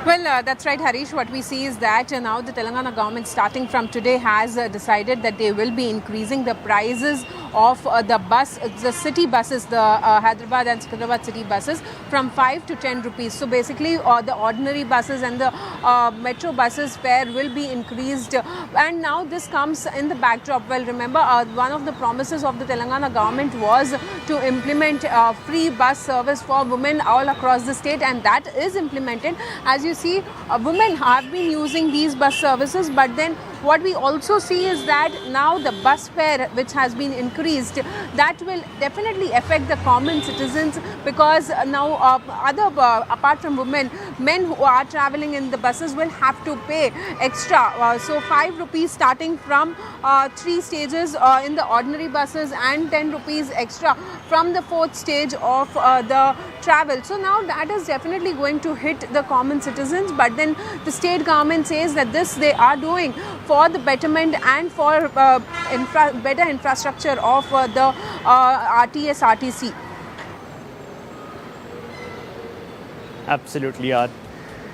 Well, that's right, Harish. What we see is that now the Telangana government, starting from today, has decided that they will be increasing the prices of the city buses, the Hyderabad and Secunderabad city buses, from 5 to 10 rupees. So basically, the ordinary buses and the metro buses fare will be increased. And now this comes in the backdrop. Well, remember, one of the promises of the Telangana government was to implement free bus service for women all across the state, and that is implemented. As you see, women have been using these bus services, but then what we also see is that now the bus fare which has been increased, that will definitely affect the common citizens, because now apart from women, men who are traveling in the buses will have to pay extra. So 5 rupees starting from 3 stages in the ordinary buses, and 10 rupees extra from the 4th stage of the travel. So now that is definitely going to hit the common citizens, but then the state government says that this they are doing for the betterment and for better infrastructure of the RTC. Absolutely,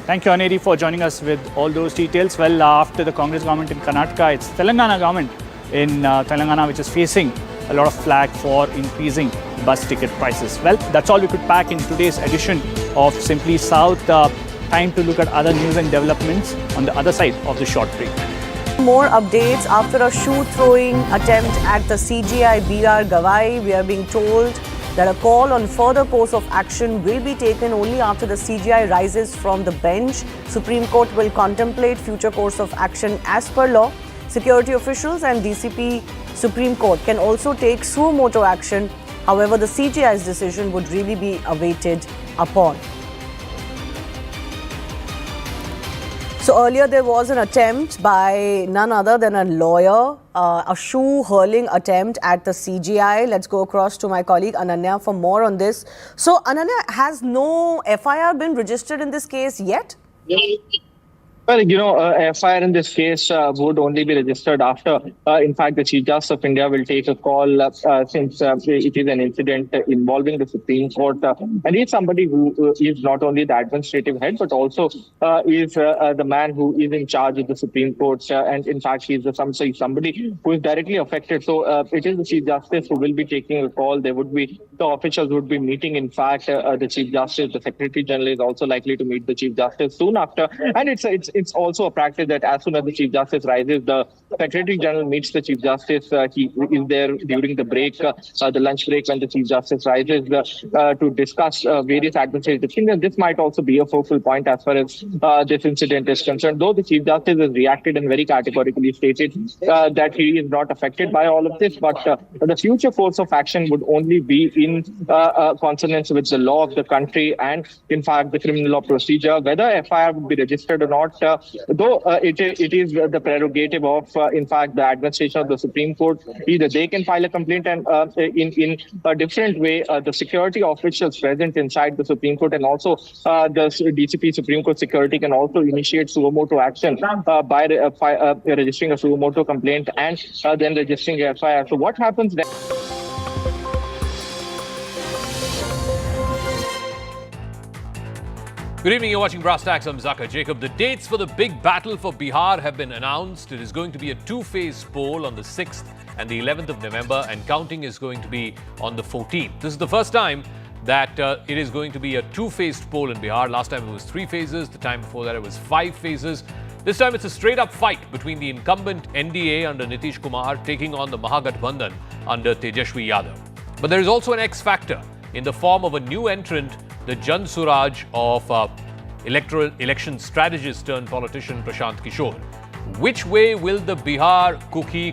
thank you, Aneri, for joining us with all those details. Well, after the Congress government in Karnataka, it's Telangana government in Telangana which is facing a lot of flack for increasing bus ticket prices. Well, that's all we could pack in today's edition of Simply South. Time to look at other news and developments on the other side of the short break. More updates after a shoe-throwing attempt at the CGI BR Gawai. We are being told that a call on further course of action will be taken only after the CGI rises from the bench. Supreme Court will contemplate future course of action as per law. Security officials and DCP Supreme Court can also take suo motu action. However, the CGI's decision would really be awaited upon. So earlier there was an attempt by none other than a lawyer, a shoe hurling attempt at the CGI. Let's go across to my colleague Ananya for more on this. So Ananya, has no FIR been registered in this case yet? Well, FIR in this case would only be registered after, in fact, the Chief Justice of India will take a call since it is an incident involving the Supreme Court. And he's somebody who is not only the administrative head, but also is the man who is in charge of the Supreme Court. And in fact, he's somebody who is directly affected. So it is the Chief Justice who will be taking a call. The officials would be meeting. In fact, the Chief Justice, the Secretary General is also likely to meet the Chief Justice soon after. And it's also a practice that as soon as the Chief Justice rises, the Secretary General meets the Chief Justice. He is there during the break, the lunch break, when the Chief Justice rises to discuss various administrative things. And this might also be a focal point as far as this incident is concerned. Though the Chief Justice has reacted and very categorically stated that he is not affected by all of this, but the future course of action would only be in consonance with the law of the country and, in fact, the criminal law procedure. Whether FIR would be registered or not, though it is the prerogative of, in fact, the administration of the Supreme Court. Either they can file a complaint, and in a different way, the security officials present inside the Supreme Court and also the DCP Supreme Court security can also initiate suo motu action by registering a suo motu complaint and then registering a FIR. So what happens then? Good evening, you're watching Brass Tacks. I'm Zaka Jacob. The dates for the big battle for Bihar have been announced. It is going to be a two-phase poll on the 6th and the 11th of November, and counting is going to be on the 14th. This is the first time that it is going to be a two-phased poll in Bihar. Last time it was 3 phases. The time before that it was 5 phases. This time it's a straight-up fight between the incumbent NDA under Nitish Kumar taking on the Mahagathbandhan under Tejashwi Yadav. But there is also an X factor in the form of a new entrant, the Jan Suraj of electoral election strategist turned politician Prashant Kishore. Which way will the Bihar cookie